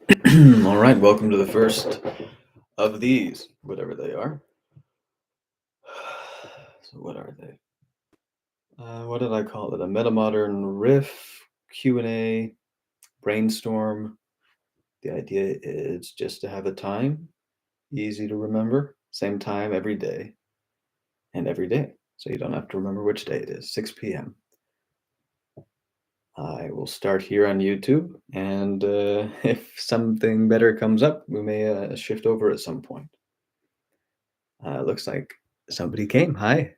All right, welcome to the first of these, whatever they are. So, what are they? What did I call it? A Metamodern Riff Q&A Brainstorm. The idea is just to have a time, easy to remember, same time every day. So you don't have to remember which day it is, 6 p.m. I will start here on YouTube, and if something better comes up, we may shift over at some point. Looks like somebody came. Hi.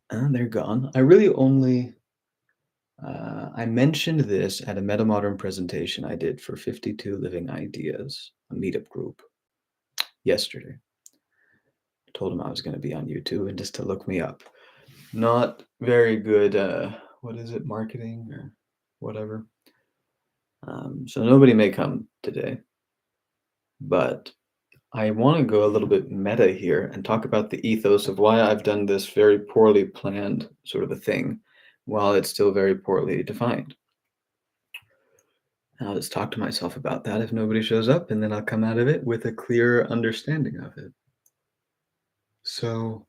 They're gone. I mentioned this at a Metamodern presentation I did for 52 Living Ideas, a meetup group, yesterday. I told them I was going to be on YouTube and just to look me up. Not very good, what is it, marketing or whatever. So nobody may come today, but I want to go a little bit meta here and talk about the ethos of why I've done this very poorly planned sort of a thing while it's still very poorly defined. I'll just talk to myself about that if nobody shows up, and then I'll come out of it with a clear understanding of it. So,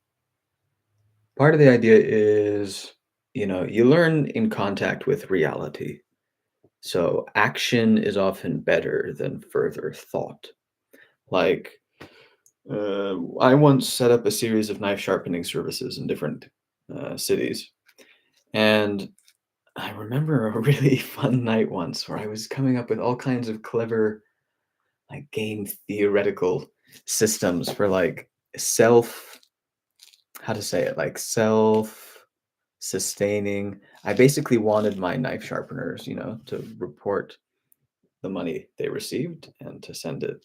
part of the idea is, you learn in contact with reality. So, action is often better than further thought. Like, I once set up a series of knife sharpening services in different cities. And I remember a really fun night once where I was coming up with all kinds of clever, like, game theoretical systems for like self, how to say it, like self sustaining. I basically wanted my knife sharpeners, to report the money they received and to send it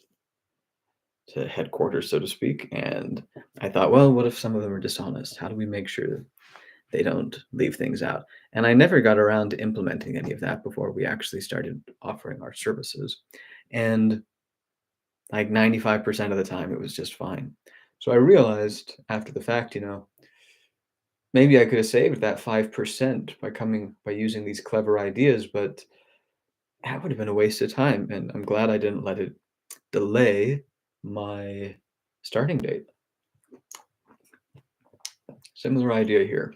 to headquarters, so to speak. And I thought, well, what if some of them are dishonest? How do we make sure that they don't leave things out? And I never got around to implementing any of that before we actually started offering our services. And like 95% of the time, it was just fine. So I realized after the fact, maybe I could have saved that 5% by using these clever ideas, but that would have been a waste of time. And I'm glad I didn't let it delay my starting date. Similar idea here.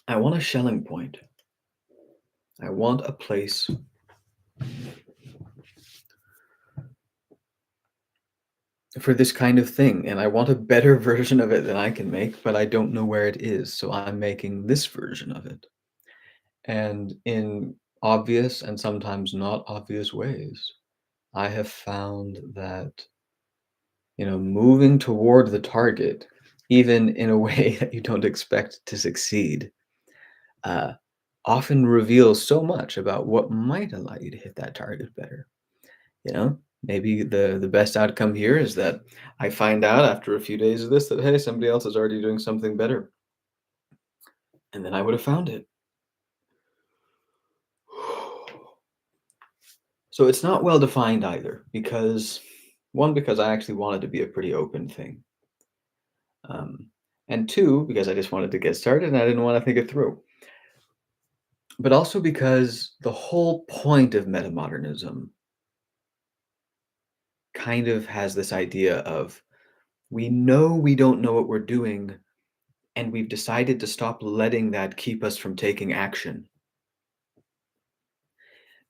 I want a Schelling point. I want a place for this kind of thing, and I want a better version of it than I can make, but I don't know where it is, so I'm making this version of it. And in obvious and sometimes not obvious ways, I have found that, moving toward the target, even in a way that you don't expect to succeed, uh, often reveals so much about what might allow you to hit that target better. Maybe the best outcome here is that I find out after a few days of this that, hey, somebody else is already doing something better, and then I would have found it. So it's not well defined either, because one, because I actually wanted to be a pretty open thing, um, and two, because I just wanted to get started and I didn't want to think it through. But also because the whole point of metamodernism kind of has this idea of, we know we don't know what we're doing, and we've decided to stop letting that keep us from taking action.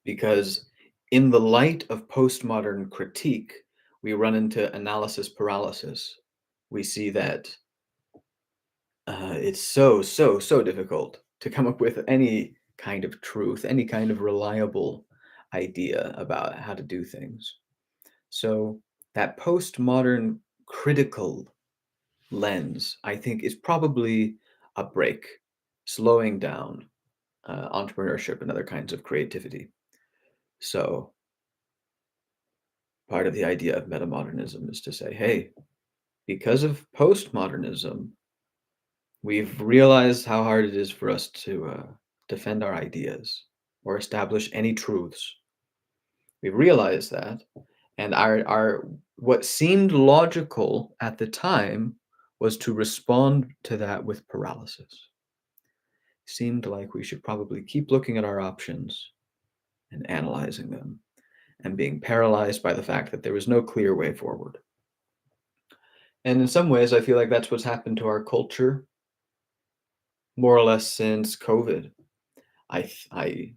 Because in the light of postmodern critique, we run into analysis paralysis. We see that it's so difficult to come up with any kind of truth, any kind of reliable idea about how to do things. So that postmodern critical lens, I think, is probably a break, slowing down entrepreneurship and other kinds of creativity. So part of the idea of metamodernism is to say, hey, because of postmodernism, we've realized how hard it is for us to defend our ideas or establish any truths. We've realized that, and our what seemed logical at the time was to respond to that with paralysis. seemed like we should probably keep looking at our options and analyzing them and being paralyzed by the fact that there was no clear way forward. And in some ways, I feel like that's what's happened to our culture more or less since COVID. I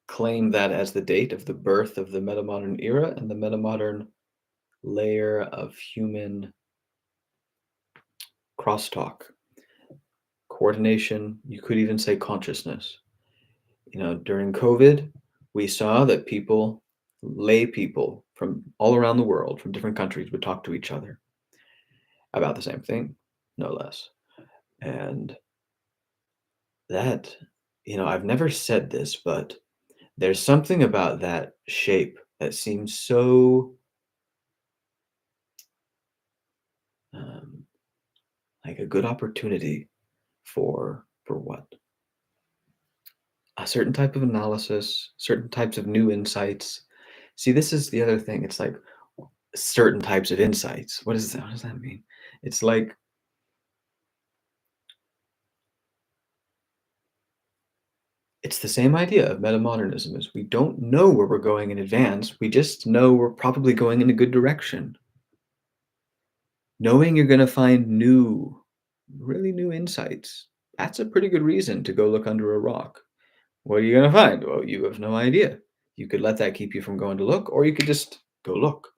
claim that as the date of the birth of the metamodern era and the metamodern layer of human crosstalk, coordination, you could even say consciousness. During COVID, we saw that lay people from all around the world, from different countries, would talk to each other about the same thing, no less. And that, I've never said this, but there's something about that shape that seems so um, like a good opportunity for what? A certain type of analysis, certain types of new insights. See, this is the other thing. It's like certain types of insights. What does that mean? It's like it's the same idea of metamodernism is we don't know where we're going in advance. We just know we're probably going in a good direction. Knowing you're going to find really new insights, that's a pretty good reason to go look under a rock. What are you going to find? Well, you have no idea. You could let that keep you from going to look, or you could just go look.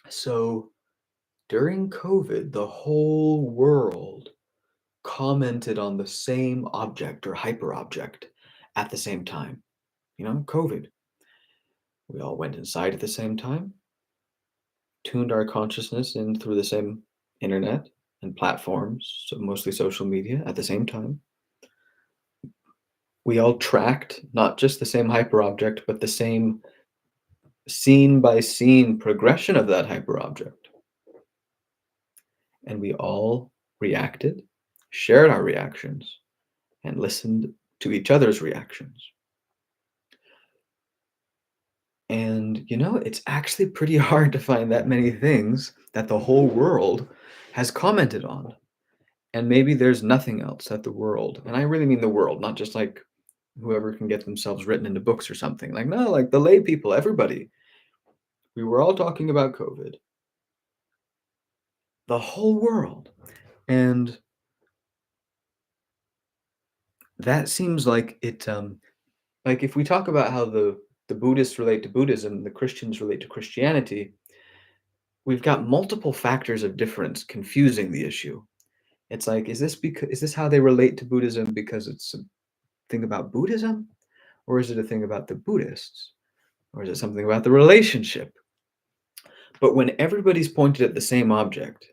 So during COVID, the whole world commented on the same object or hyperobject at the same time. COVID. We all went inside at the same time, tuned our consciousness in through the same internet and platforms, so mostly social media, at the same time. We all tracked not just the same hyperobject, but the same scene by scene progression of that hyperobject. And we all reacted, shared our reactions, and listened to each other's reactions. And it's actually pretty hard to find that many things that the whole world has commented on. And maybe there's nothing else that the world, and I really mean the world, not just like whoever can get themselves written into books or something. Like, no, like the lay people, everybody. We were all talking about COVID, the whole world. And that seems like like if we talk about how the Buddhists relate to Buddhism, the Christians relate to Christianity, we've got multiple factors of difference confusing the issue. It's like, is this how they relate to Buddhism because it's a thing about Buddhism? Or is it a thing about the Buddhists? Or is it something about the relationship? But when everybody's pointed at the same object,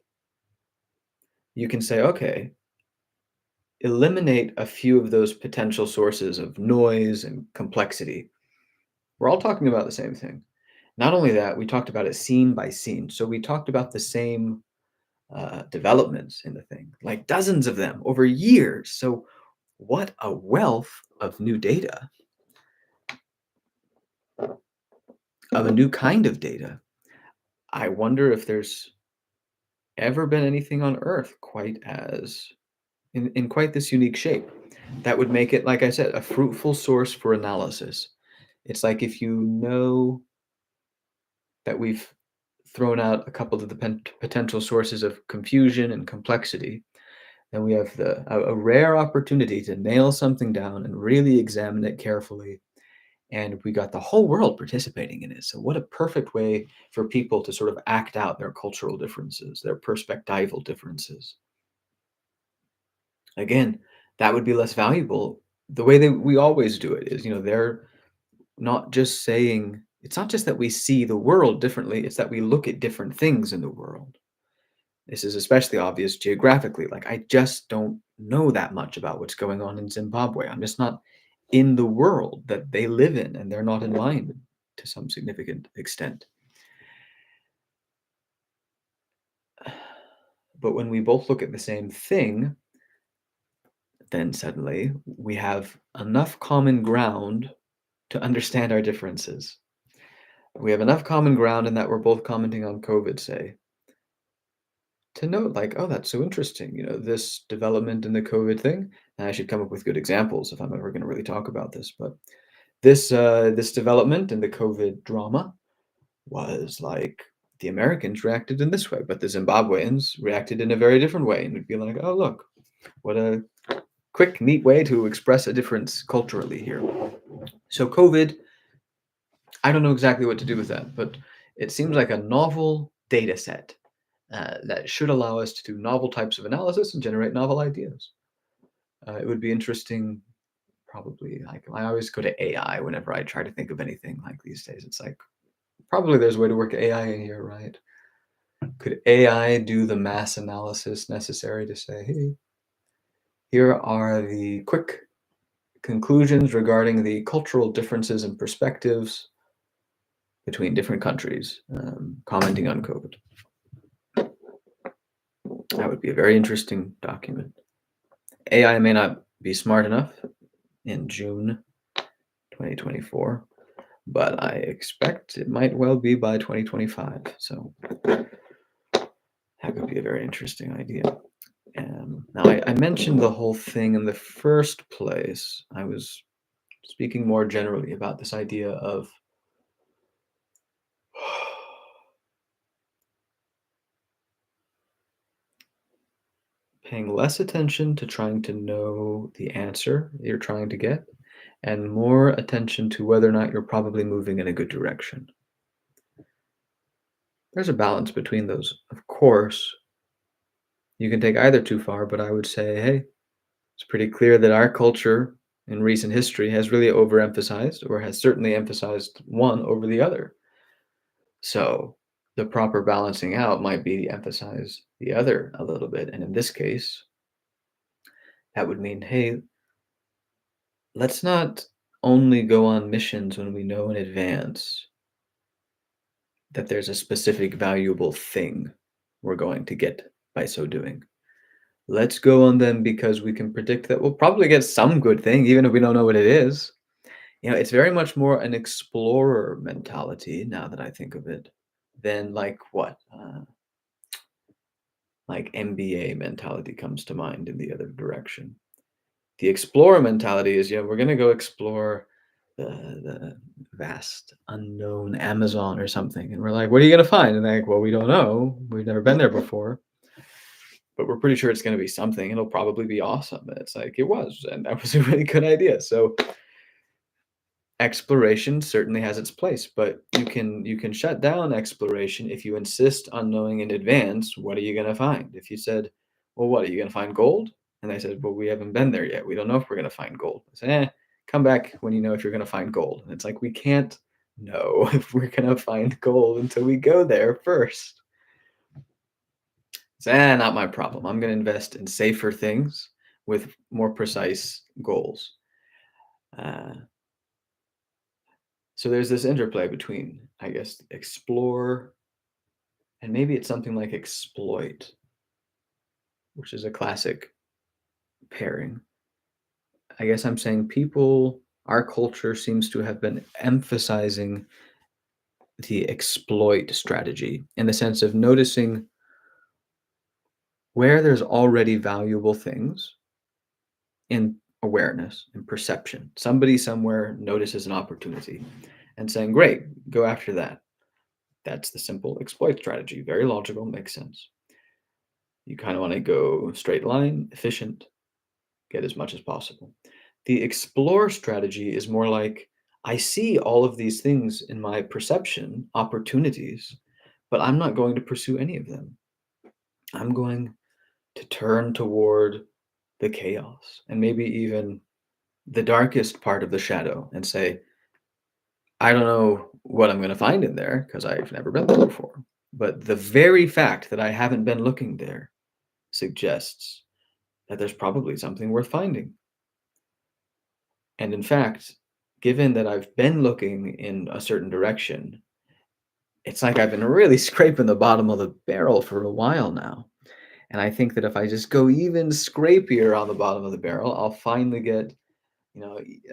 you can say, okay, eliminate a few of those potential sources of noise and complexity. We're all talking about the same thing. Not only that, we talked about it scene by scene. So we talked about the same developments in the thing, like dozens of them over years. So, what a wealth of new data, of a new kind of data. I wonder if there's ever been anything on Earth quite as in quite this unique shape that would make it, like I said, a fruitful source for analysis. It's like if you know that we've thrown out a couple of the potential sources of confusion and complexity, then we have a rare opportunity to nail something down and really examine it carefully. And we got the whole world participating in it. So, what a perfect way for people to sort of act out their cultural differences, their perspectival differences. Again, that would be less valuable. The way that we always do it is, they're not just saying, it's not just that we see the world differently, it's that we look at different things in the world. This is especially obvious geographically. Like, I just don't know that much about what's going on in Zimbabwe. I'm just not in the world that they live in, and they're not in mine to some significant extent. But when we both look at the same thing, then suddenly we have enough common ground to understand our differences. We have enough common ground in that we're both commenting on COVID, say. to note like, oh, that's so interesting. This development in the COVID thing. And I should come up with good examples if I'm ever going to really talk about this. But this development in the COVID drama was like the Americans reacted in this way, but the Zimbabweans reacted in a very different way. And it'd be like, oh, look, what a quick, neat way to express a difference culturally here. So COVID, I don't know exactly what to do with that, but it seems like a novel data set that should allow us to do novel types of analysis and generate novel ideas. It would be interesting, probably. Like I always go to AI whenever I try to think of anything. Like these days, it's like probably there's a way to work AI in here, right? Could AI do the mass analysis necessary to say, hey, here are the quick conclusions regarding the cultural differences and perspectives between different countries, commenting on COVID? That would be a very interesting document. AI may not be smart enough in June 2024, but I expect it might well be by 2025. So that could be a very interesting idea. Now, I mentioned the whole thing in the first place. I was speaking more generally about this idea of paying less attention to trying to know the answer you're trying to get and more attention to whether or not you're probably moving in a good direction. There's a balance between those. Of course, you can take either too far, but I would say, hey, it's pretty clear that our culture in recent history has really overemphasized or has certainly emphasized one over the other. So the proper balancing out might be to emphasize the other a little bit. And in this case, that would mean, hey, let's not only go on missions when we know in advance that there's a specific valuable thing we're going to get by so doing. Let's go on them because we can predict that we'll probably get some good thing, even if we don't know what it is. It's very much more an explorer mentality now that I think of it than like what? Like MBA mentality comes to mind in the other direction. The explorer mentality is, we're going to go explore the vast unknown Amazon or something. And we're like, what are you going to find? And they're like, well, we don't know. We've never been there before, but we're pretty sure it's going to be something. It'll probably be awesome. And it's like, it was. And that was a really good idea. So exploration certainly has its place, but you can shut down exploration if you insist on knowing in advance what are you going to find. If you said, well, what are you going to find gold? And I said, well, we haven't been there yet. We don't know if we're going to find gold. I said, come back when you know if you're going to find gold. And it's like we can't know if we're going to find gold until we go there first. It's not my problem. I'm going to invest in safer things with more precise goals. So there's this interplay between, I guess, explore and maybe it's something like exploit, which is a classic pairing. I guess I'm saying our culture seems to have been emphasizing the exploit strategy in the sense of noticing where there's already valuable things in awareness and perception. Somebody somewhere notices an opportunity and saying, great, go after that. That's the simple exploit strategy. Very logical, makes sense. You kind of want to go straight line, efficient, get as much as possible. The explore strategy is more like I see all of these things in my perception, opportunities, but I'm not going to pursue any of them. I'm going to turn toward the chaos and maybe even the darkest part of the shadow and say, I don't know what I'm going to find in there because I've never been there before. But the very fact that I haven't been looking there suggests that there's probably something worth finding. And in fact, given that I've been looking in a certain direction, it's like I've been really scraping the bottom of the barrel for a while now. And I think that if I just go even scrapier on the bottom of the barrel, I'll finally get,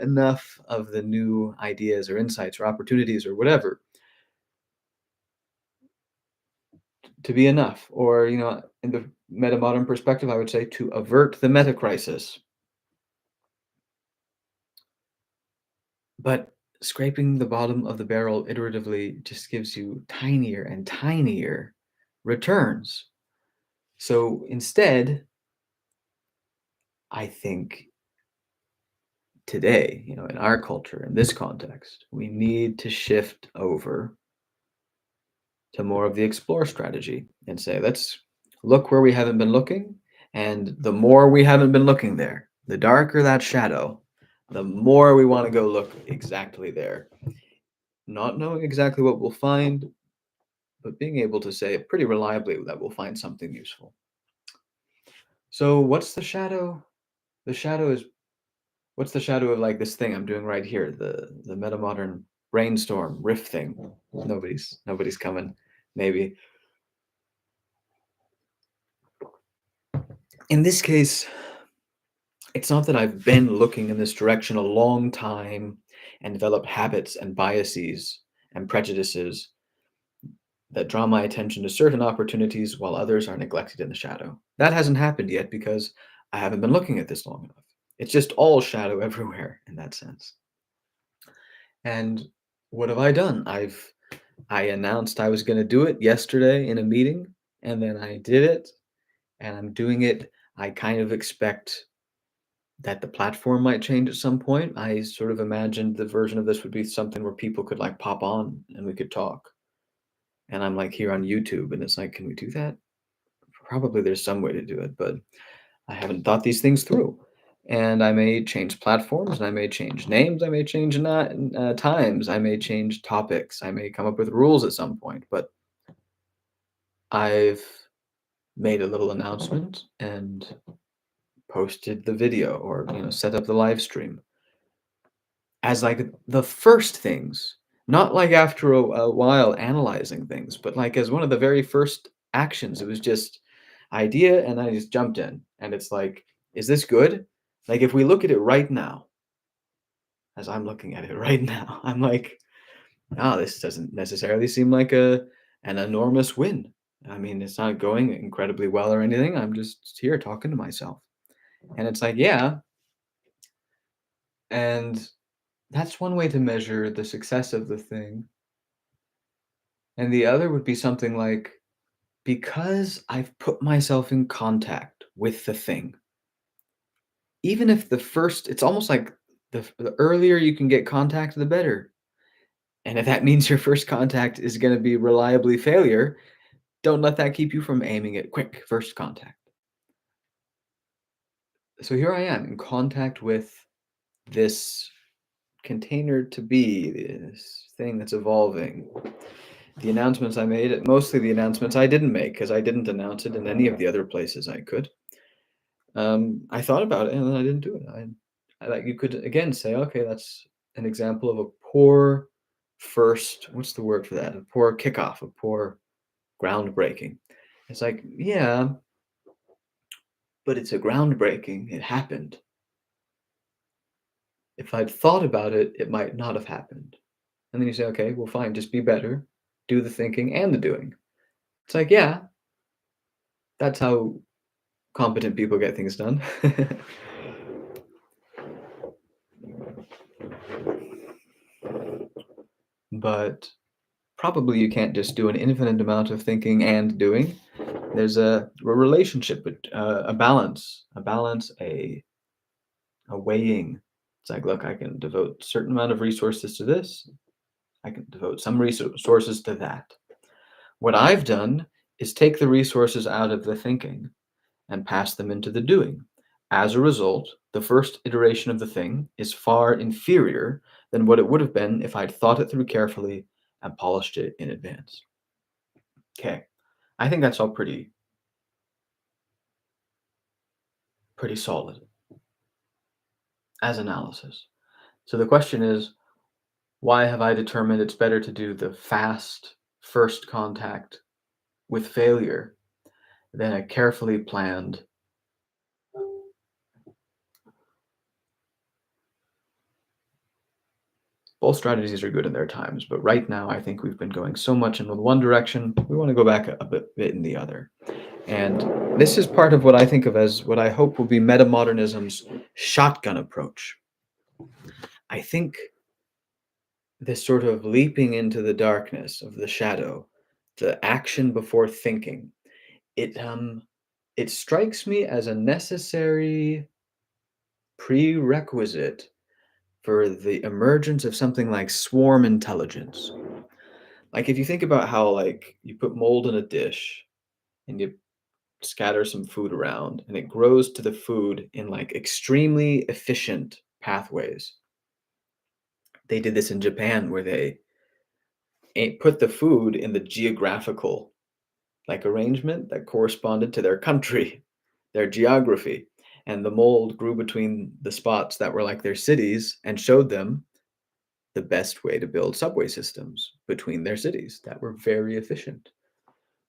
enough of the new ideas or insights or opportunities or whatever to be enough, or in the metamodern perspective, I would say to avert the meta crisis. But scraping the bottom of the barrel iteratively just gives you tinier and tinier returns. So instead, I think today, in our culture, in this context, we need to shift over to more of the explore strategy and say, let's look where we haven't been looking. And the more we haven't been looking there, the darker that shadow, the more we want to go look exactly there. Not knowing exactly what we'll find, but being able to say pretty reliably that we'll find something useful. So, what's the shadow? The shadow is what's the shadow of like this thing I'm doing right here, the metamodern brainstorm riff thing. Nobody's coming, maybe. In this case, it's not that I've been looking in this direction a long time and developed habits and biases and prejudices that draw my attention to certain opportunities while others are neglected in the shadow. That hasn't happened yet because I haven't been looking at this long enough. It's just all shadow everywhere in that sense. And what have I done? I announced I was going to do it yesterday in a meeting, and then I did it, and I'm doing it. I kind of expect that the platform might change at some point. I sort of imagined the version of this would be something where people could like pop on and we could talk. And I'm like here on YouTube, and it's like, can we do that? Probably there's some way to do it, but I haven't thought these things through. And I may change platforms, and I may change names, I may change not, times, I may change topics, I may come up with rules at some point. But I've made a little announcement and posted the video, or set up the live stream as like the first things, not like after a while analyzing things, but like as one of the very first actions. It was just idea, and I just jumped in, and it's like, is this good? Like if we look at it right now, as I'm looking at it right now, I'm like, this doesn't necessarily seem like an enormous win. I mean, it's not going incredibly well or anything. I'm just here talking to myself. And it's like, yeah. And that's one way to measure the success of the thing. And the other would be something like, because I've put myself in contact with the thing, even if it's almost like the earlier you can get contact, the better. And if that means your first contact is going to be reliably failure, don't let that keep you from aiming at quick first contact. So here I am in contact with this container to be, this thing that's evolving. The announcements I made, mostly the announcements I didn't make because I didn't announce it in any of the other places I could. I thought about it and then I didn't do it. I like you could again say, okay, that's an example of a poor first. What's the word for that? A poor kickoff, a poor groundbreaking. It's like, yeah, but it's a groundbreaking. It happened. If I'd thought about it, it might not have happened. And then you say, okay, well, fine, just be better, do the thinking and the doing. It's like, yeah, that's how competent people get things done. But probably you can't just do an infinite amount of thinking and doing. There's a relationship, a balance, a weighing. It's like, look, I can devote a certain amount of resources to this. I can devote some resources to that. What I've done is take the resources out of the thinking and pass them into the doing. As a result, the first iteration of the thing is far inferior than what it would have been if I'd thought it through carefully and polished it in advance. Okay. I think that's all pretty solid as analysis. So the question is, why have I determined it's better to do the fast first contact with failure than a carefully planned Both strategies are good in their times, but right now I think we've been going so much in one direction, we want to go back a bit in the other. And this is part of what I think of as what I hope will be metamodernism's shotgun approach. I think this sort of leaping into the darkness of the shadow, the action before thinking, it strikes me as a necessary prerequisite for the emergence of something like swarm intelligence. Like if you think about how like you put mold in a dish and you scatter some food around and it grows to the food in like extremely efficient pathways. They did this in Japan where they put the food in the geographical like arrangement that corresponded to their country, their geography. And the mold grew between the spots that were like their cities and showed them the best way to build subway systems between their cities that were very efficient.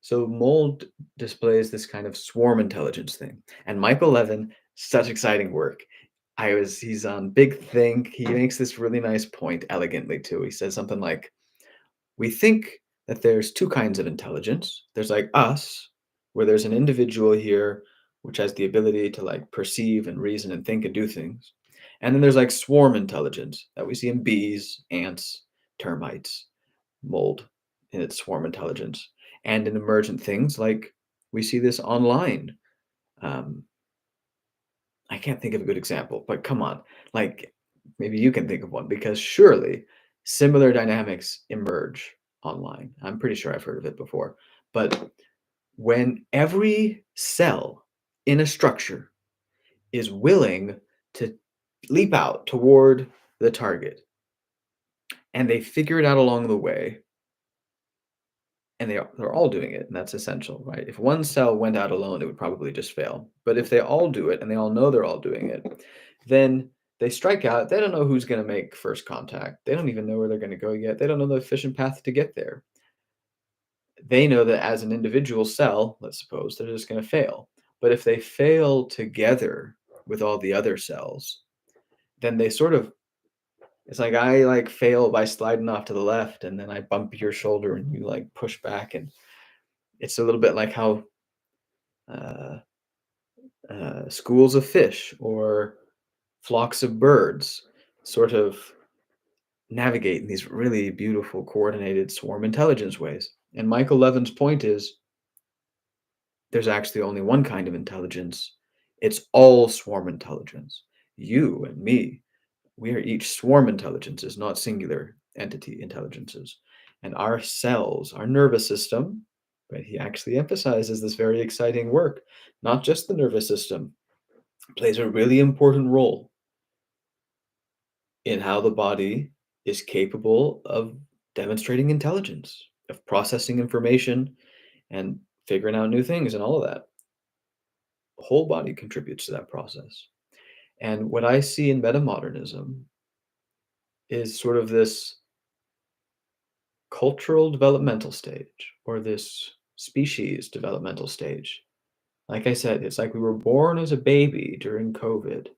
So mold displays this kind of swarm intelligence thing. And Michael Levin, such exciting work. He's on Big Think. He makes this really nice point elegantly too. He says something like, we think that there's two kinds of intelligence. There's like us, where there's an individual here which has the ability to like perceive and reason and think and do things. And then there's like swarm intelligence that we see in bees, ants, termites, mold in its swarm intelligence, and in emergent things like we see this online. Um, I can't think of a good example, but come on, like maybe you can think of one because surely similar dynamics emerge online. I'm pretty sure I've heard of it before. But when every cell in a structure is willing to leap out toward the target and they figure it out along the way, and they're all doing it, and that's essential, right? If one cell went out alone, it would probably just fail. But if they all do it and they all know they're all doing it, then they strike out. They don't know who's going to make first contact. They don't even know where they're going to go yet. They don't know the efficient path to get there. They know that as an individual cell, let's suppose, they're just going to fail. But if they fail together with all the other cells, then they sort of it's like I like fail by sliding off to the left and then I bump your shoulder and you like push back, and it's a little bit like how uh, schools of fish or flocks of birds sort of navigate in these really beautiful coordinated swarm intelligence ways. And Michael Levin's point is there's actually only one kind of intelligence. It's all swarm intelligence. You and me, we are each swarm intelligences, not singular entity intelligences. And our cells, our nervous system, right? He actually emphasizes this very exciting work. Not just the nervous system plays a really important role in how the body is capable of demonstrating intelligence, of processing information and figuring out new things and all of that. The whole body contributes to that process. And what I see in metamodernism is sort of this cultural developmental stage or this species developmental stage. Like I said, it's like we were born as a baby during COVID.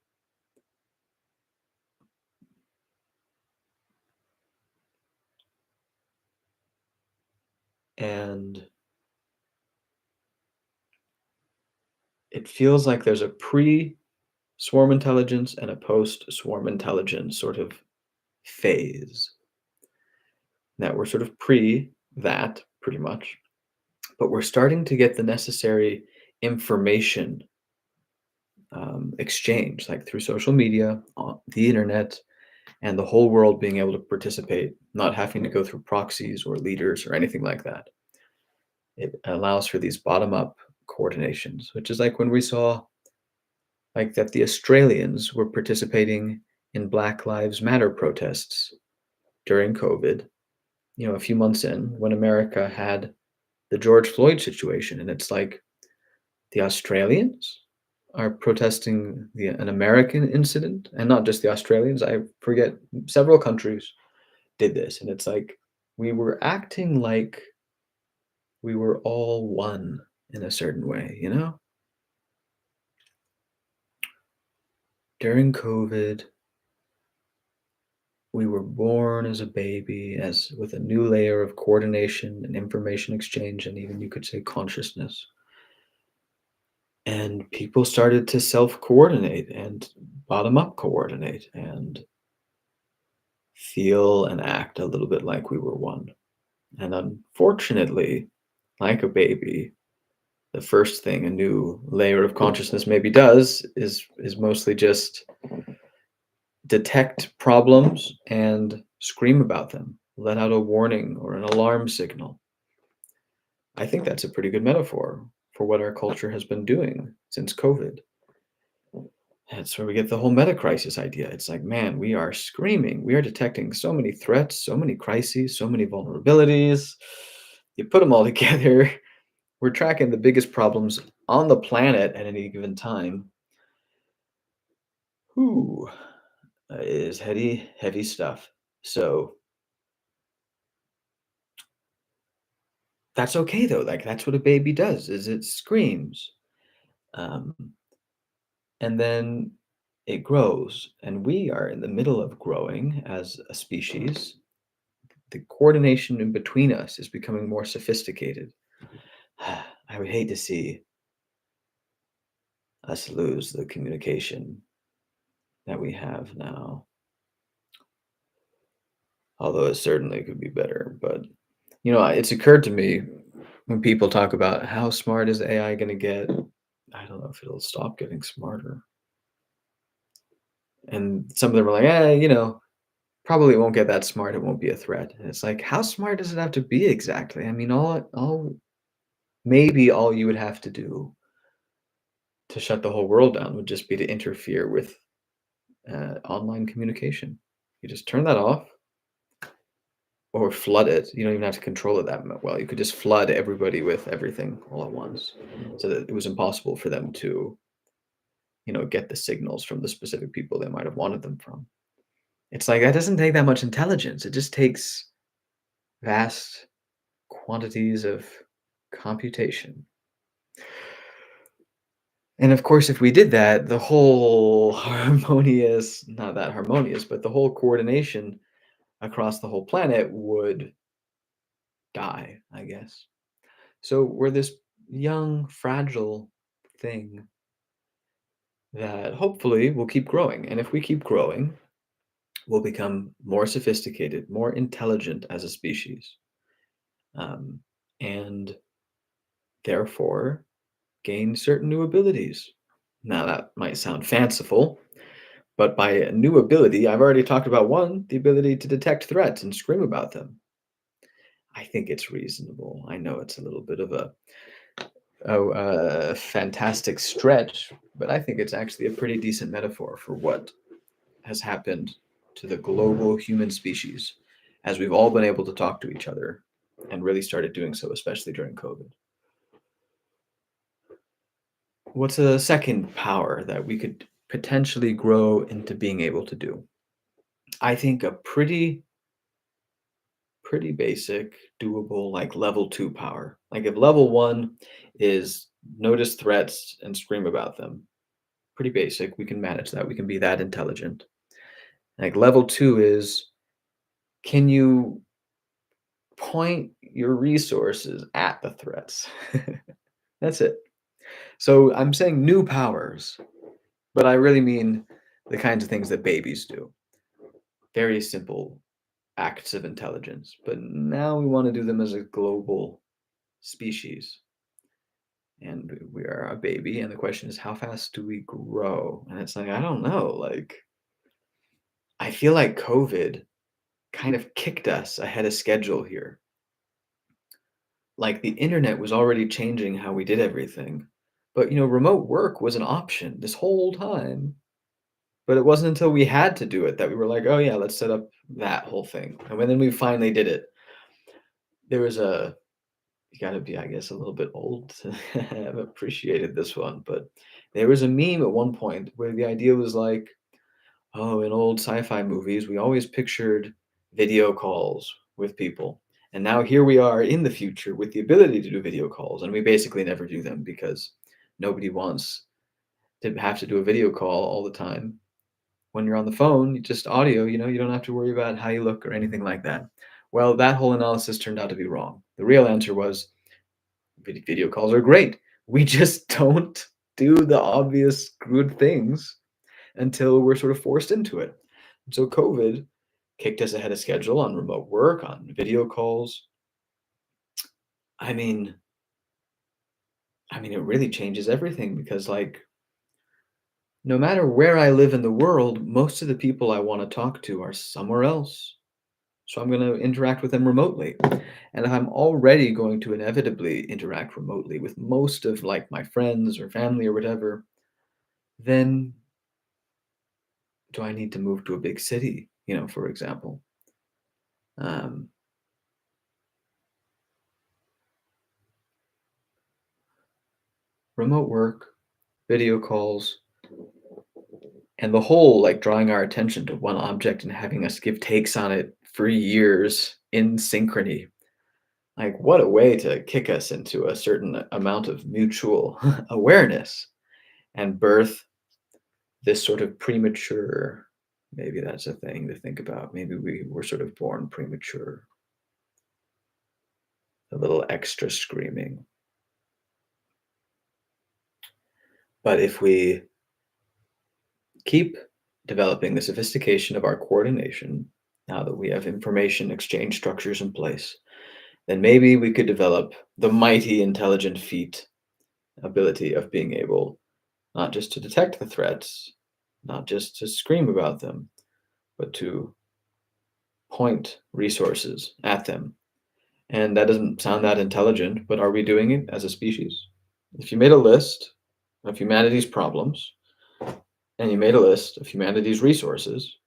And it feels like there's a pre swarm intelligence and a post swarm intelligence sort of phase that we're sort of pre that pretty much, but we're starting to get the necessary information exchange, like through social media, on the internet, and the whole world being able to participate, not having to go through proxies or leaders or anything like that. It allows for these bottom up coordinations, which is like when we saw like that the Australians were participating in Black Lives Matter protests during COVID, a few months in when America had the George Floyd situation. And it's like the Australians are protesting an American incident, and not just the Australians. I forget, several countries did this. And it's like we were acting like we were all one in a certain way. During COVID, We were born as a baby, as with a new layer of coordination and information exchange, and even you could say consciousness. And people started to self coordinate and bottom up coordinate and feel and act a little bit like we were one. And unfortunately, like a baby, the first thing a new layer of consciousness maybe does is mostly just detect problems and scream about them, let out a warning or an alarm signal. I think that's a pretty good metaphor for what our culture has been doing since COVID. That's where we get the whole meta crisis idea. It's like, man, we are screaming. We are detecting so many threats, so many crises, so many vulnerabilities. You put them all together, we're tracking the biggest problems on the planet at any given time. Whew, is heavy, heavy stuff. So that's okay though. Like that's what a baby does, is it screams. Um, and then it grows. And we are in the middle of growing as a species. The coordination in between us is becoming more sophisticated. I would hate to see us lose the communication that we have now, although it certainly could be better. But, it's occurred to me when people talk about how smart is AI going to get, I don't know if it'll stop getting smarter. And some of them are like, probably it won't get that smart. It won't be a threat. And it's like, how smart does it have to be exactly? I mean, maybe all you would have to do to shut the whole world down would just be to interfere with online communication. You just turn that off or flood it. You don't even have to control it that well. You could just flood everybody with everything all at once, so that it was impossible for them to, get the signals from the specific people they might have wanted them from. It's like that doesn't take that much intelligence. It just takes vast quantities of computation. And of course, if we did that, the whole harmonious, not that harmonious, but the whole coordination across the whole planet would die, I guess. So we're this young, fragile thing that hopefully will keep growing. And if we keep growing, we'll become more sophisticated, more intelligent as a species, um, and therefore gain certain new abilities. Now, that might sound fanciful, but by a new ability, I've already talked about one, the ability to detect threats and scream about them. I think it's reasonable. I know it's a little bit of a fantastic stretch, but I think it's actually a pretty decent metaphor for what has happened to the global human species as we've all been able to talk to each other and really started doing so, especially during COVID. What's a second power that we could potentially grow into being able to do? I think a pretty basic, doable, like level two power. Like if level one is notice threats and scream about them, pretty basic. We can manage that. We can be that intelligent. Like level two is, can you point your resources at the threats? That's it. So I'm saying new powers, but I really mean the kinds of things that babies do. Very simple acts of intelligence. But now we want to do them as a global species. And we are a baby. And the question is, how fast do we grow? And it's like, I don't know. Like, I feel like COVID kind of kicked us ahead of schedule here. Like the internet was already changing how we did everything. But remote work was an option this whole time. But it wasn't until we had to do it that we were like, oh yeah, let's set up that whole thing. And when then we finally did it, there was you gotta be, I guess, a little bit old to have appreciated this one, but there was a meme at one point where the idea was like, oh, in old sci-fi movies, we always pictured video calls with people. And now here we are in the future with the ability to do video calls, and we basically never do them because nobody wants to have to do a video call all the time. When you're on the phone, just audio, you don't have to worry about how you look or anything like that. Well, that whole analysis turned out to be wrong. The real answer was video calls are great. We just don't do the obvious good things until we're sort of forced into it. So COVID kicked us ahead of schedule on remote work, on video calls. I mean, it really changes everything because no matter where I live in the world, most of the people I want to talk to are somewhere else. So I'm going to interact with them remotely. And if I'm already going to inevitably interact remotely with most of my friends or family or whatever, then do I need to move to a big city, for example? Um, Remote work, video calls, and the whole drawing our attention to one object and having us give takes on it for years in synchrony. What a way to kick us into a certain amount of mutual awareness and birth this sort of premature, maybe that's a thing to think about. Maybe we were sort of born premature, a little extra screaming. But if we keep developing the sophistication of our coordination, now that we have information exchange structures in place, then maybe we could develop the mighty intelligent feat ability of being able not just to detect the threats, not just to scream about them, but to point resources at them. And that doesn't sound that intelligent, but are we doing it as a species? If you made a list of humanity's problems and you made a list of humanity's resources,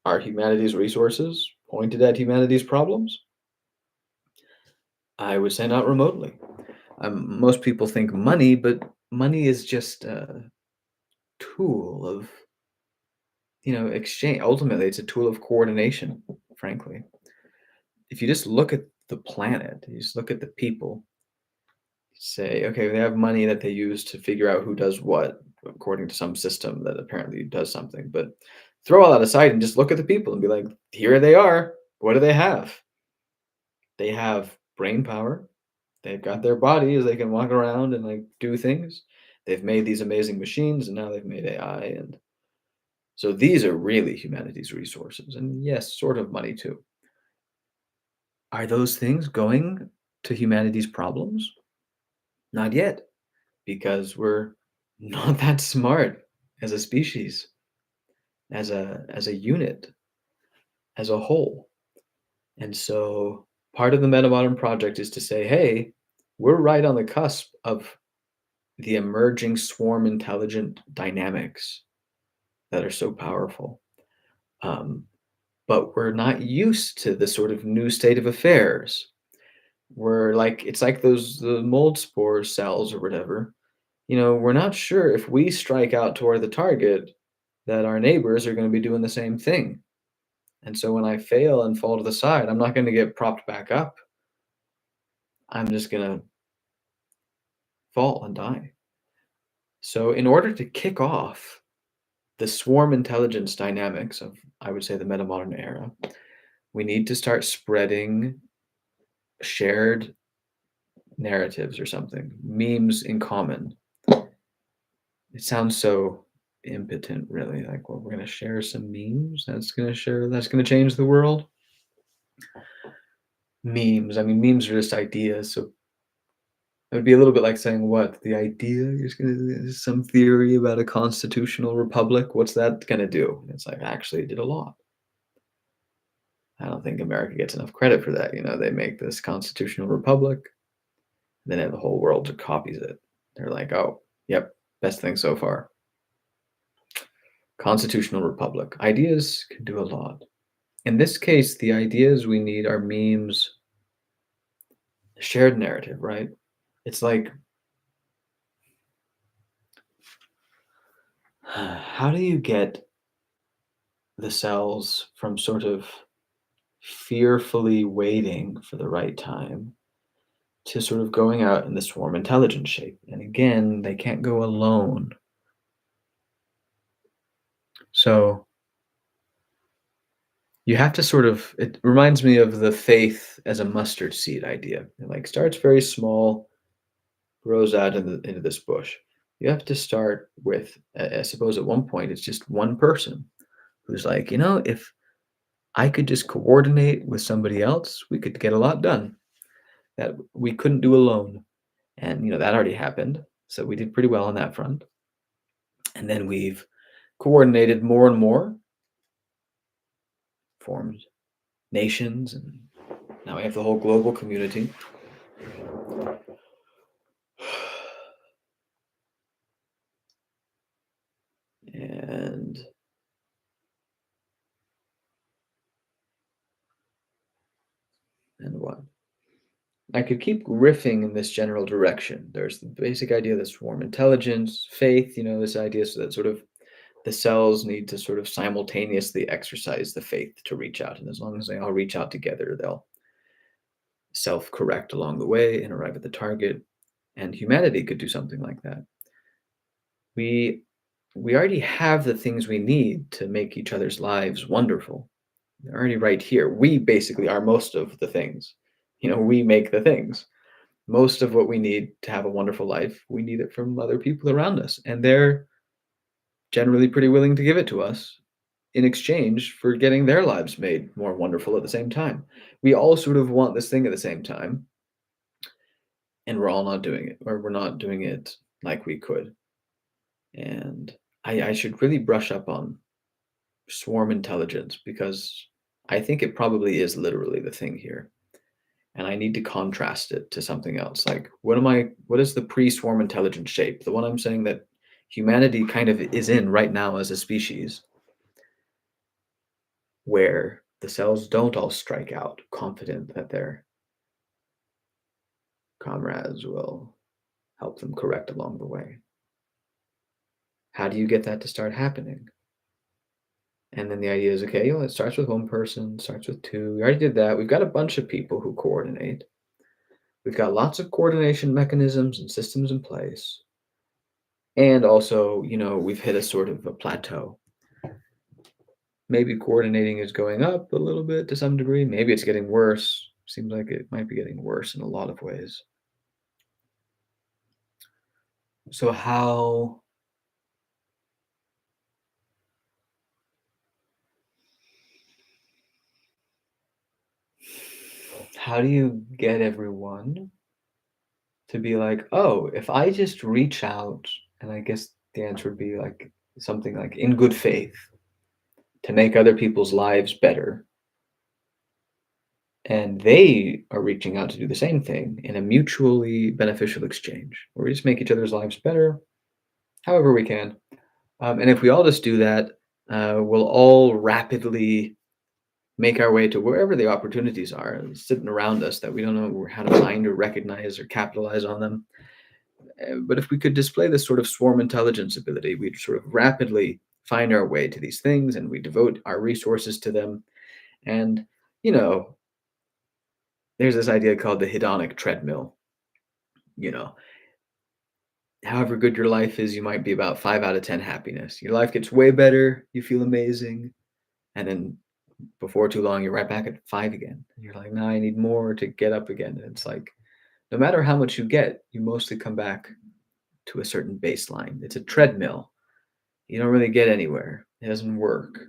are humanity's resources pointed at humanity's problems? I would say not remotely. Most people think money, but money is just a tool of, exchange. Ultimately, it's a tool of coordination, frankly. If you just look at the planet, you just look at the people, say, okay, they have money that they use to figure out who does what according to some system that apparently does something. But throw all that aside and just look at the people and be like, here they are. What do they have? They have brain power. They've got their bodies. They can walk around and do things. They've made these amazing machines and now they've made AI. And so these are really humanity's resources. And yes, sort of money too. Are those things going to humanity's problems? Not yet, because we're not that smart as a species, as a unit, as a whole. And so part of the Metamodern project is to say, hey, we're right on the cusp of the emerging swarm intelligent dynamics that are so powerful. Um, but we're not used to the sort of new state of affairs. It's like those the mold spore cells or whatever. We're not sure if we strike out toward the target that our neighbors are going to be doing the same thing. And so when I fail and fall to the side, I'm not going to get propped back up. I'm just going to fall and die. So in order to kick off the swarm intelligence dynamics of, I would say, the metamodern era, we need to start spreading shared narratives or something, memes in common. It sounds so impotent, really. Well, we're gonna share some memes. That's gonna change the world. Memes. I mean, memes are just ideas. So it would be a little bit like saying, what the idea is gonna some theory about a constitutional republic. What's that gonna do? It's actually it did a lot. I don't think America gets enough credit for that. They make this constitutional republic, then the whole world copies it. They're like, oh, yep, best thing so far. Constitutional republic. Ideas can do a lot. In this case, the ideas we need are memes, shared narrative, right? It's like, how do you get the cells from sort of fearfully waiting for the right time to sort of going out in the swarm intelligence shape? And again, they can't go alone. So you have to sort of, it reminds me of the faith as a mustard seed idea. It like starts very small, grows out into this bush. You have to start with, I suppose at one point, it's just one person who's like, if I could just coordinate with somebody else, we could get a lot done that we couldn't do alone. And, that already happened. So we did pretty well on that front. And then we've coordinated more and more, formed nations, and now we have the whole global community. And what? I could keep riffing in this general direction. There's the basic idea of the swarm intelligence, faith, this idea so that sort of the cells need to sort of simultaneously exercise the faith to reach out. And as long as they all reach out together, they'll self correct along the way and arrive at the target. And humanity could do something like that. We we already have the things we need to make each other's lives wonderful. They're already right here. We basically are most of the things. We make the things. Most of what we need to have a wonderful life, we need it from other people around us. And they're generally pretty willing to give it to us in exchange for getting their lives made more wonderful at the same time. We all sort of want this thing at the same time, and we're all not doing it, or we're not doing it like we could. And I should really brush up on swarm intelligence because I think it probably is literally the thing here. And I need to contrast it to something else. Like, what is the pre-swarm intelligence shape? The one I'm saying that humanity kind of is in right now as a species, where the cells don't all strike out, confident that their comrades will help them correct along the way. How do you get that to start happening? And then the idea is, okay, it starts with one person, starts with two. We already did that. We've got a bunch of people who coordinate. We've got lots of coordination mechanisms and systems in place. And also, we've hit a sort of a plateau. Maybe coordinating is going up a little bit to some degree. Maybe it's getting worse. Seems like it might be getting worse in a lot of ways. So how do you get everyone to be like, oh, if I just reach out, and I guess the answer would be like something like in good faith to make other people's lives better, and they are reaching out to do the same thing in a mutually beneficial exchange where we just make each other's lives better however we can. And if we all just do that, we'll all rapidly make our way to wherever the opportunities are sitting around us that we don't know how to find or recognize or capitalize on them. But if we could display this sort of swarm intelligence ability, we'd sort of rapidly find our way to these things and we devote our resources to them. And, you know, there's this idea called the hedonic treadmill. You know, however good your life is, you might be about 5 out of 10 happiness. Your life gets way better, you feel amazing, and then before too long, you're right back at 5 again. And you're like, no, I need more to get up again. And it's like, no matter how much you get, you mostly come back to a certain baseline. It's a treadmill. You don't really get anywhere. It doesn't work.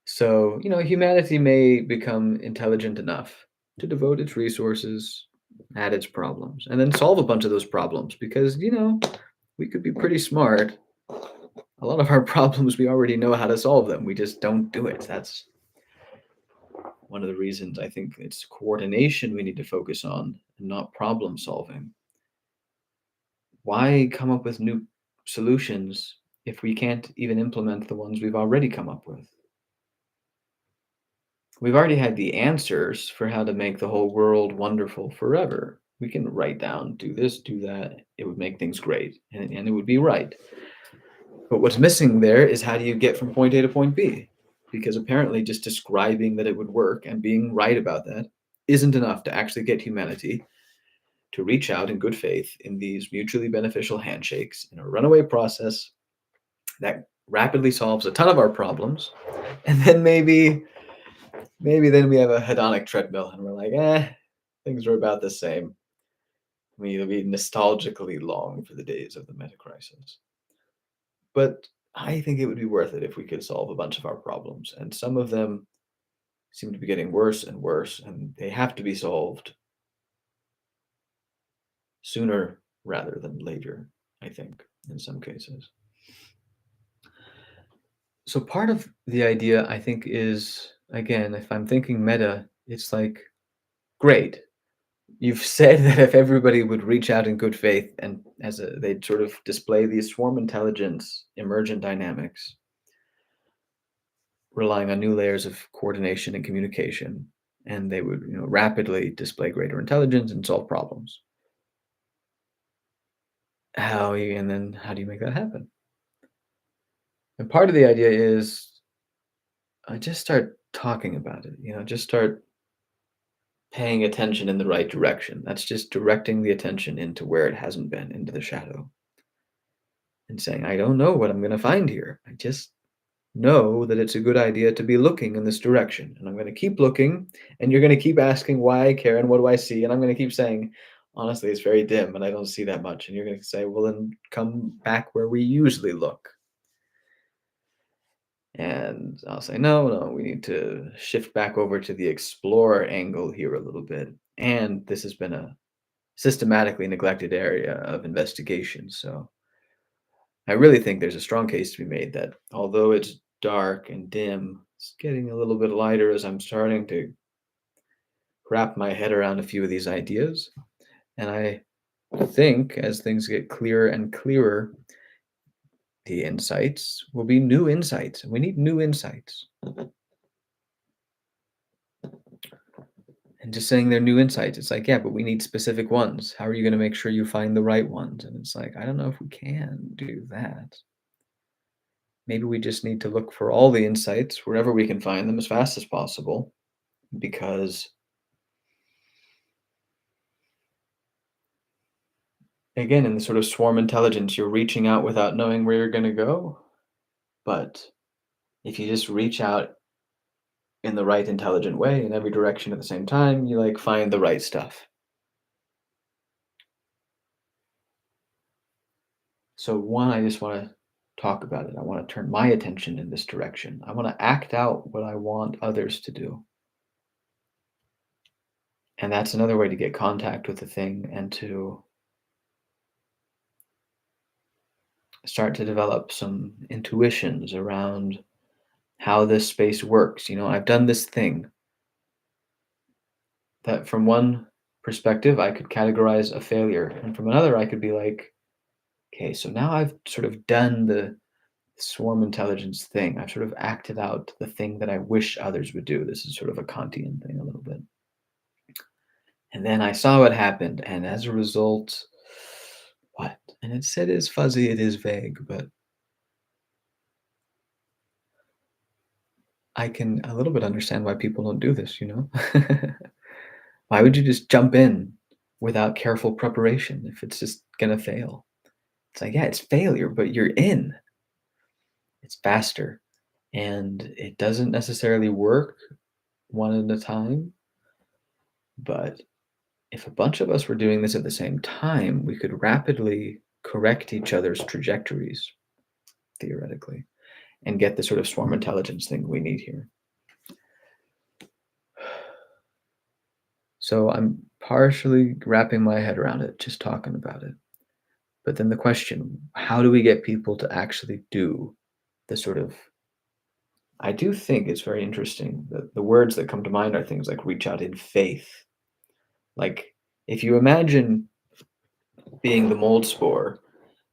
So, humanity may become intelligent enough to devote its resources at its problems and then solve a bunch of those problems because, we could be pretty smart. A lot of our problems, we already know how to solve them. We just don't do it. That's one of the reasons I think it's coordination we need to focus on and not problem solving. Why come up with new solutions if we can't even implement the ones we've already come up with? We've already had the answers for how to make the whole world wonderful forever. We can write down, do this, do that. It would make things great and it would be right. But what's missing there is how do you get from point A to point B? Because apparently just describing that it would work and being right about that isn't enough to actually get humanity to reach out in good faith in these mutually beneficial handshakes in a runaway process that rapidly solves a ton of our problems, and then maybe then we have a hedonic treadmill and we're like, things are about the same. We nostalgically long for the days of the meta crisis. But I think it would be worth it if we could solve a bunch of our problems, and some of them seem to be getting worse and worse, and they have to be solved sooner rather than later, I think, in some cases. So part of the idea, I think, is again, if I'm thinking meta, it's like, great. You've said that if everybody would reach out in good faith and they'd sort of display these swarm intelligence emergent dynamics, relying on new layers of coordination and communication, and they would, rapidly display greater intelligence and solve problems. How do you make that happen? And part of the idea is just start talking about it. Just start paying attention in the right direction. That's just directing the attention into where it hasn't been, into the shadow, and saying, I don't know what I'm going to find here. I just know that it's a good idea to be looking in this direction. And I'm going to keep looking. And you're going to keep asking why I care and what do I see. And I'm going to keep saying, honestly, it's very dim and I don't see that much. And you're going to say, well, then come back where we usually look. And I'll say, no, no, we need to shift back over to the explorer angle here a little bit. And this has been a systematically neglected area of investigation. So I really think there's a strong case to be made that although it's dark and dim, it's getting a little bit lighter as I'm starting to wrap my head around a few of these ideas. And I think as things get clearer and clearer, the insights will be new insights. And we need new insights. And just saying they're new insights, it's like, yeah, but we need specific ones. How are you going to make sure you find the right ones? And it's like, I don't know if we can do that. Maybe we just need to look for all the insights wherever we can find them as fast as possible, because again, in the sort of swarm intelligence, you're reaching out without knowing where you're going to go. But if you just reach out in the right intelligent way in every direction at the same time, you like find the right stuff. So one, I just want to talk about it. I want to turn my attention in this direction. I want to act out what I want others to do. And that's another way to get contact with the thing and to start to develop some intuitions around how this space works. I've done this thing that from one perspective I could categorize a failure, and from another I could be like, okay, so now I've sort of done the swarm intelligence thing. I've sort of acted out the thing that I wish others would do. This is sort of a Kantian thing a little bit. And then I saw what happened, and as a result, what? And it is fuzzy, it is vague, but I can a little bit understand why people don't do this. Why would you just jump in without careful preparation if it's just gonna fail? It's like, yeah, it's failure, but you're in. It's faster, and it doesn't necessarily work one at a time, but if a bunch of us were doing this at the same time, we could rapidly correct each other's trajectories, theoretically, and get the sort of swarm intelligence thing we need here. So I'm partially wrapping my head around it, just talking about it. But then the question, how do we get people to actually do the sort of, I do think it's very interesting that the words that come to mind are things like reach out in faith. Like if you imagine being the mold spore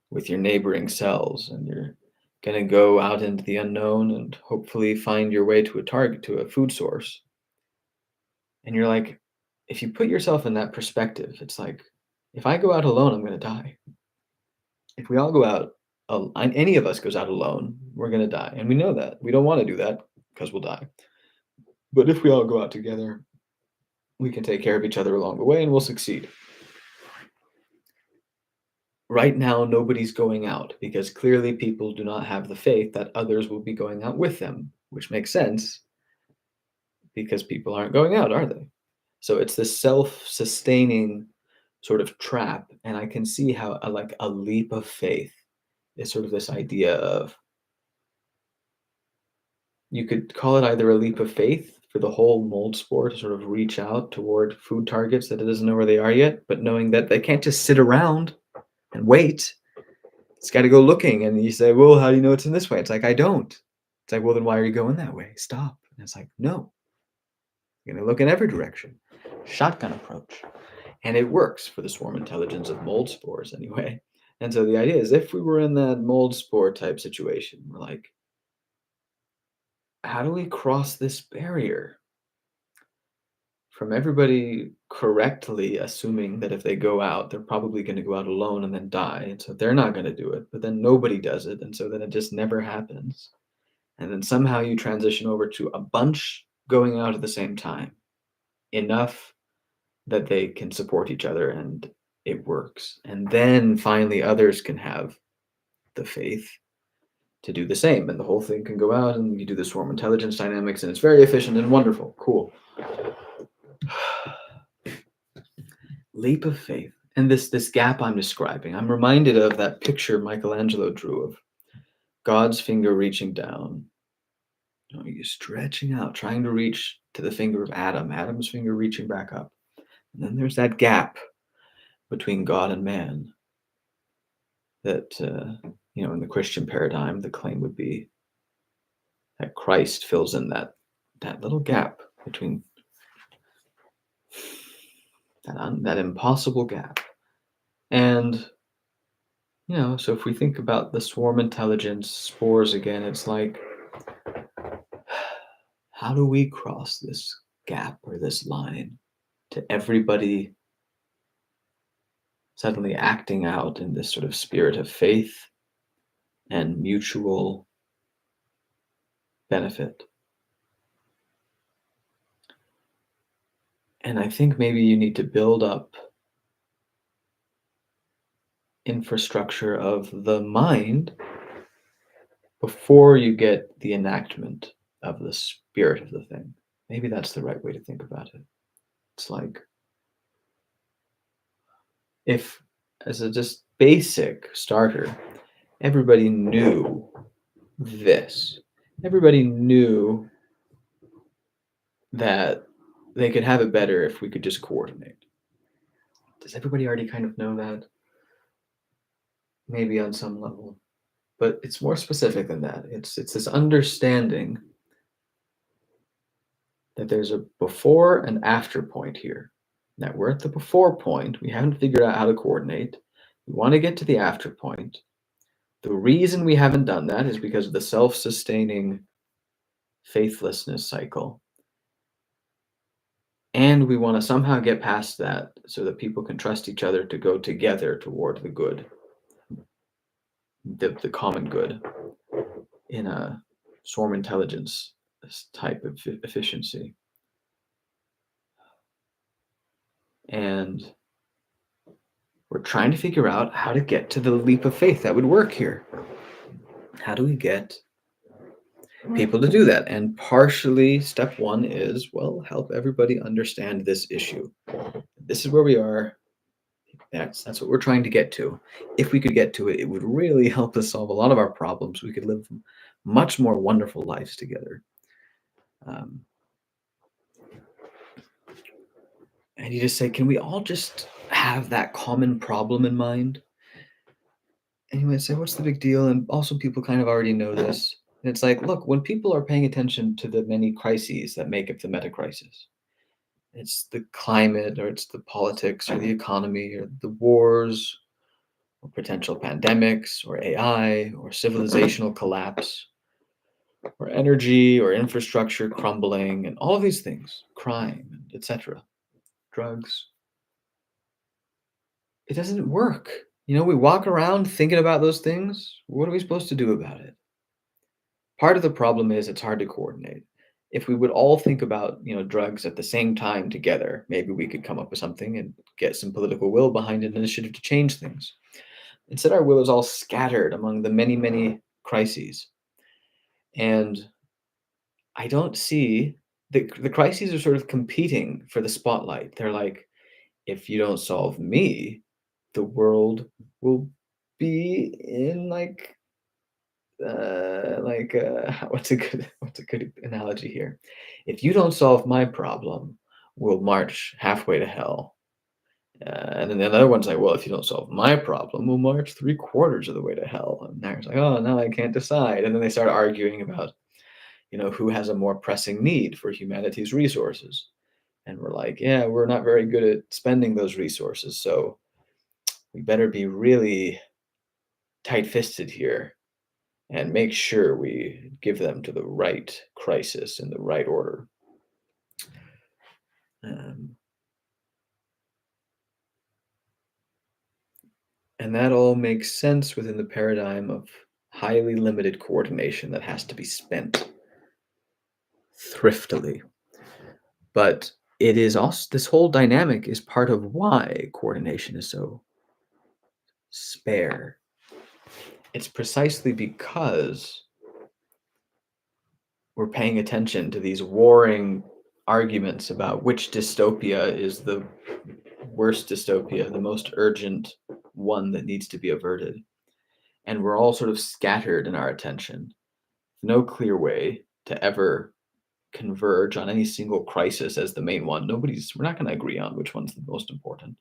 with your neighboring cells and you're going to go out into the unknown and hopefully find your way to a target, to a food source. And you're like, if you put yourself in that perspective, it's like, if I go out alone, I'm going to die. If we all go out, any of us goes out alone, we're going to die. And we know that. We don't want to do that because we'll die. But if we all go out together, we can take care of each other along the way and we'll succeed. Right now, nobody's going out because clearly people do not have the faith that others will be going out with them, which makes sense because people aren't going out, are they? So it's this self-sustaining sort of trap, and I can see how like a leap of faith is sort of this idea of you could call it either a leap of faith for the whole mold spore to sort of reach out toward food targets that it doesn't know where they are yet, but knowing that they can't just sit around and wait. It's got to go looking. And you say, well, how do you know it's in this way? It's like, I don't. It's like, well, then why are you going that way? Stop. And it's like, no, you're going to look in every direction. Shotgun approach. And it works for the swarm intelligence of mold spores anyway. And so the idea is if we were in that mold spore type situation, we're like, how do we cross this barrier from everybody correctly assuming that if they go out, they're probably going to go out alone and then die. And so they're not going to do it, but then nobody does it. And so then it just never happens. And then somehow you transition over to a bunch going out at the same time, enough that they can support each other and it works. And then finally others can have the faith to do the same. And the whole thing can go out and you do the swarm intelligence dynamics and it's very efficient and wonderful. Cool. Leap of faith. And this gap I'm describing, I'm reminded of that picture Michelangelo drew of God's finger reaching down. You know, he's stretching out, trying to reach to the finger of Adam, Adam's finger reaching back up. And then there's that gap between God and man that, in the Christian paradigm, the claim would be that Christ fills in that little gap between that impossible gap. And, so if we think about the swarm intelligence spores again, it's like, how do we cross this gap or this line to everybody suddenly acting out in this sort of spirit of faith and mutual benefit? And I think maybe you need to build up infrastructure of the mind before you get the enactment of the spirit of the thing. Maybe that's the right way to think about it. It's like if, as a just basic starter, everybody knew this. Everybody knew that they could have it better if we could just coordinate. Does everybody already kind of know that? Maybe on some level. But it's more specific than that. It's this understanding that there's a before and after point here. That we're at the before point. We haven't figured out how to coordinate. We want to get to the after point. The reason we haven't done that is because of the self-sustaining faithlessness cycle. And we want to somehow get past that so that people can trust each other to go together toward the good, the common good, in a swarm intelligence type of efficiency. And we're trying to figure out how to get to the leap of faith that would work here. How do we get people to do that? And partially, step one is, well, help everybody understand this issue. This is where we are. That's what we're trying to get to. If we could get to it, it would really help us solve a lot of our problems. We could live much more wonderful lives together. And you just say, can we all just have that common problem in mind? And you might say, what's the big deal? And also people kind of already know this. And it's like, look, when people are paying attention to the many crises that make up the meta crisis, it's the climate or it's the politics or the economy or the wars or potential pandemics or AI or civilizational collapse or energy or infrastructure crumbling and all of these things, crime, etc., drugs. It doesn't work. We walk around thinking about those things. What are we supposed to do about it? Part of the problem is it's hard to coordinate. If we would all think about, drugs at the same time together, maybe we could come up with something and get some political will behind an initiative to change things. Instead, our will is all scattered among the many, many crises. And I don't see the crises are sort of competing for the spotlight. They're like, if you don't solve me, the world will be in what's a good analogy here? If you don't solve my problem, we'll march halfway to hell. And then the other one's like, well, if you don't solve my problem, we'll march three-quarters of the way to hell. And there's like, oh, now I can't decide. And then they start arguing about, who has a more pressing need for humanity's resources. And we're like, yeah, we're not very good at spending those resources. So we better be really tight fisted here and make sure we give them to the right crisis in the right order. Um, and that all makes sense within the paradigm of highly limited coordination that has to be spent thriftily. But it is also, this whole dynamic is part of why coordination is so spare. It's precisely because we're paying attention to these warring arguments about which dystopia is the worst dystopia, the most urgent one that needs to be averted. And we're all sort of scattered in our attention. No clear way to ever converge on any single crisis as the main one. We're not going to agree on which one's the most important.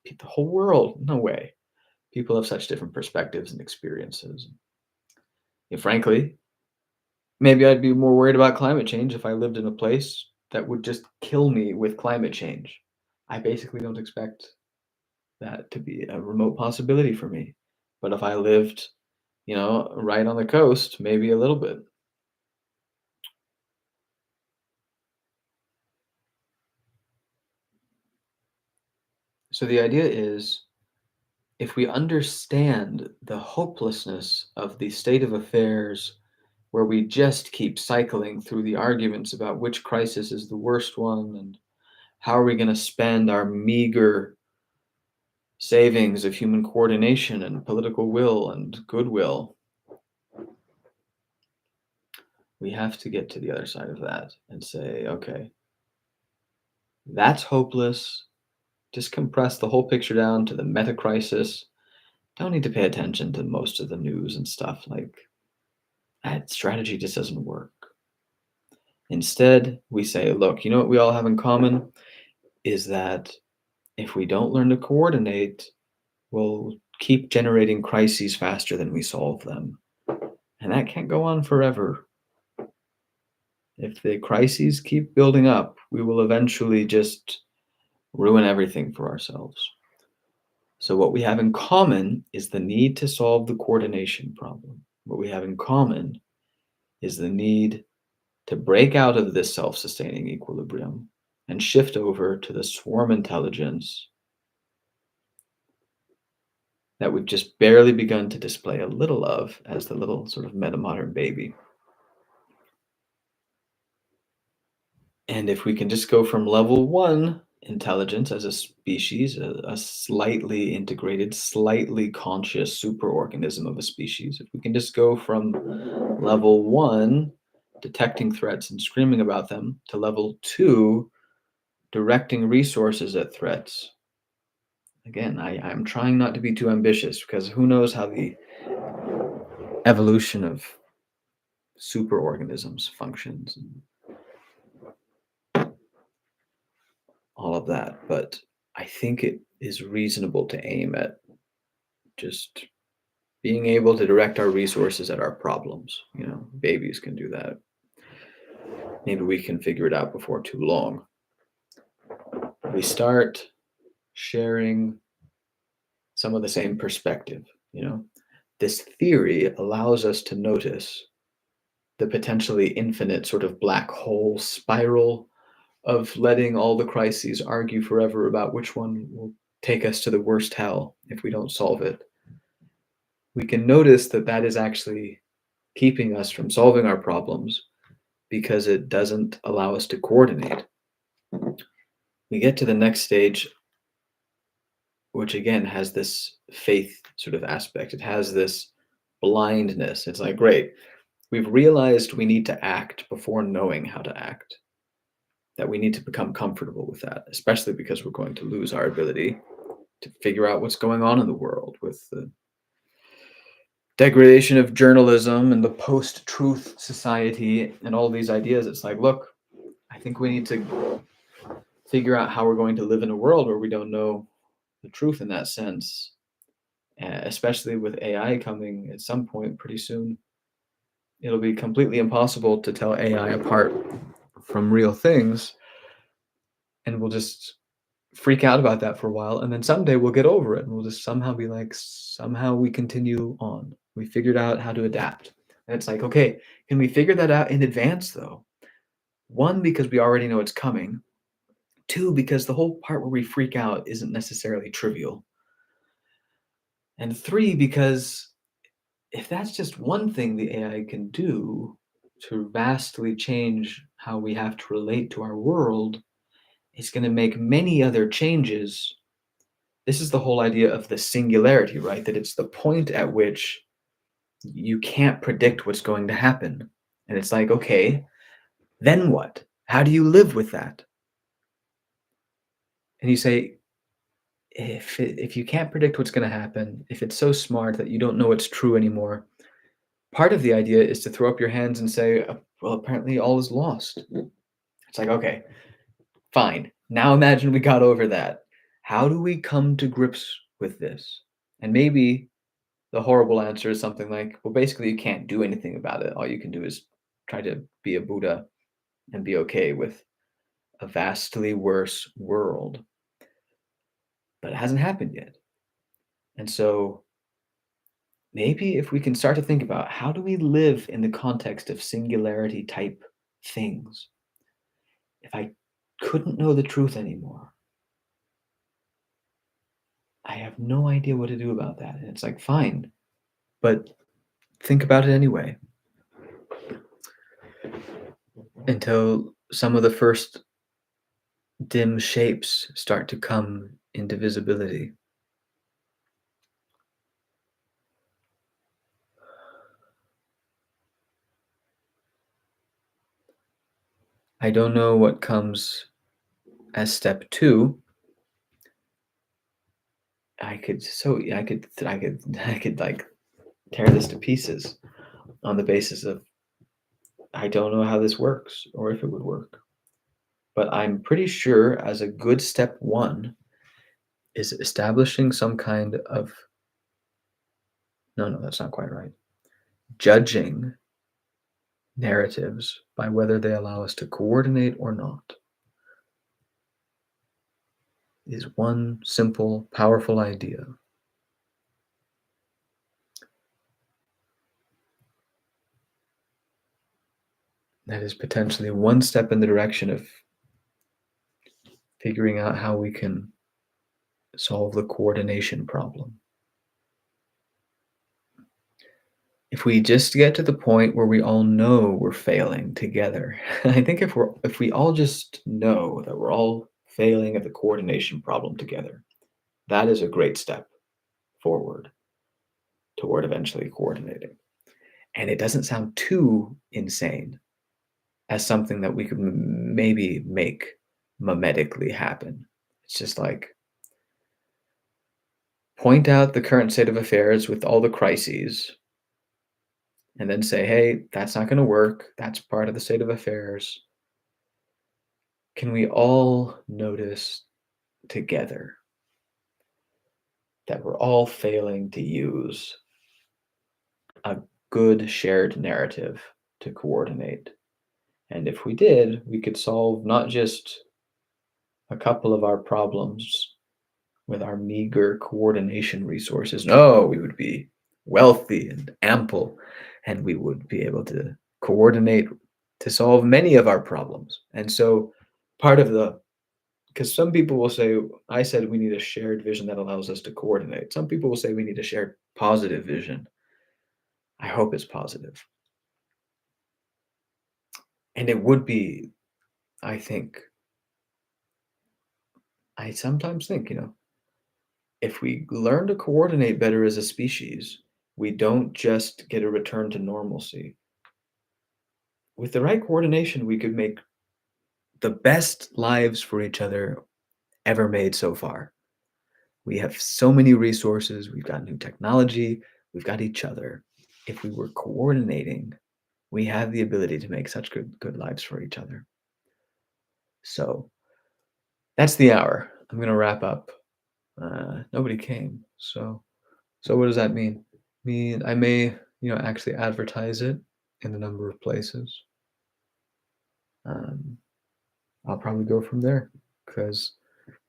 The whole world, no way. People have such different perspectives and experiences. And frankly, maybe I'd be more worried about climate change if I lived in a place that would just kill me with climate change. I basically don't expect that to be a remote possibility for me. But if I lived, right on the coast, maybe a little bit. So the idea is, if we understand the hopelessness of the state of affairs where we just keep cycling through the arguments about which crisis is the worst one and how are we going to spend our meager savings of human coordination and political will and goodwill, we have to get to the other side of that and say, okay, that's hopeless. Just compress the whole picture down to the meta crisis. Don't need to pay attention to most of the news and stuff. Like, that strategy just doesn't work. Instead, we say, look, you know what we all have in common is that if we don't learn to coordinate, we'll keep generating crises faster than we solve them. And that can't go on forever. If the crises keep building up, we will eventually just ruin everything for ourselves. So, what we have in common is the need to solve the coordination problem. What we have in common is the need to break out of this self sustaining equilibrium and shift over to the swarm intelligence that we've just barely begun to display a little of as the little sort of metamodern baby. And if we can just go from level one intelligence as a species, a slightly integrated, slightly conscious superorganism of a species, if we can just go from level one, detecting threats and screaming about them, to level two, directing resources at threats. Again, I'm trying not to be too ambitious because who knows how the evolution of superorganisms functions and all of that. But I think it is reasonable to aim at just being able to direct our resources at our problems. Babies can do that. Maybe we can figure it out before too long. We start sharing some of the same perspective. This theory allows us to notice the potentially infinite sort of black hole spiral of letting all the crises argue forever about which one will take us to the worst hell if we don't solve it. We can notice that that is actually keeping us from solving our problems because it doesn't allow us to coordinate. We get to the next stage which again has this faith sort of aspect. It has this blindness. It's like, great, we've realized we need to act before knowing how to act, that we need to become comfortable with that, especially because we're going to lose our ability to figure out what's going on in the world with the degradation of journalism and the post-truth society and all these ideas. It's like, look, I think we need to figure out how we're going to live in a world where we don't know the truth in that sense, especially with AI coming at some point pretty soon. It'll be completely impossible to tell AI apart from real things, and we'll just freak out about that for a while, and then someday we'll get over it, and we'll just somehow be like, somehow we continue on. We figured out how to adapt. And it's like, okay, can we figure that out in advance though? One, because we already know it's coming. Two, because the whole part where we freak out isn't necessarily trivial. And three, because if that's just one thing the AI can do to vastly change how we have to relate to our world, it's going to make many other changes. This is the whole idea of the singularity, right? That it's the point at which you can't predict what's going to happen. And it's like, okay, then what? How do you live with that? And you say, if you can't predict what's going to happen, if it's so smart that you don't know it's true anymore, part of the idea is to throw up your hands and say, well, apparently all is lost. It's like, okay, fine. Now imagine we got over that. How do we come to grips with this? And maybe the horrible answer is something like, well, basically, you can't do anything about it. All you can do is try to be a Buddha and be okay with a vastly worse world. But it hasn't happened yet. And so maybe if we can start to think about how do we live in the context of singularity type things, if I couldn't know the truth anymore, I have no idea what to do about that. And it's like, fine, but think about it anyway until some of the first dim shapes start to come into visibility. I don't know what comes as step two. I could like tear this to pieces on the basis of I don't know how this works or if it would work. But I'm pretty sure as a good step one is establishing some kind of no, that's not quite right. Judging narratives by whether they allow us to coordinate or not is one simple, powerful idea. That is potentially one step in the direction of figuring out how we can solve the coordination problem. If we just get to the point where we all know we're failing together, I think if we all just know that we're all failing at the coordination problem together, that is a great step forward toward eventually coordinating. And it doesn't sound too insane as something that we could maybe make mimetically happen. It's just like point out the current state of affairs with all the crises and then say, hey, that's not going to work. That's part of the state of affairs. Can we all notice together that we're all failing to use a good shared narrative to coordinate? And if we did, we could solve not just a couple of our problems with our meager coordination resources. No, we would be wealthy and ample, and we would be able to coordinate to solve many of our problems. And so, part of the because some people will say, I said we need a shared vision that allows us to coordinate. Some people will say we need a shared positive vision. I hope it's positive. And it would be, I think, I sometimes think, If we learn to coordinate better as a species, we don't just get a return to normalcy. With the right coordination, we could make the best lives for each other ever made so far. We have so many resources, we've got new technology, we've got each other. If we were coordinating, we have the ability to make such good lives for each other. So that's the hour. I'm gonna wrap up. Nobody came. So what does that mean? Mean I may, actually advertise it in a number of places. Um, I'll probably go from there because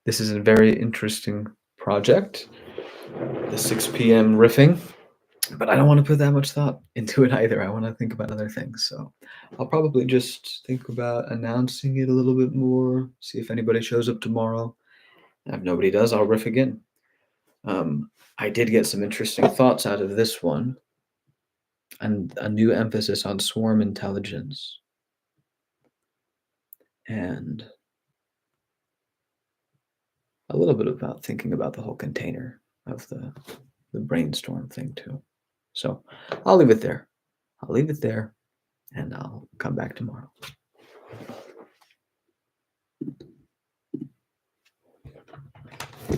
this is a very interesting project, the 6 p.m. riffing, but I don't want to put that much thought into it either. I want to think about other things. So I'll probably just think about announcing it a little bit more, see if anybody shows up tomorrow. And if nobody does, I'll riff again. I did get some interesting thoughts out of this one, and a new emphasis on swarm intelligence and a little bit about thinking about the whole container of the brainstorm thing too. So I'll leave it there. I'll leave it there and I'll come back tomorrow.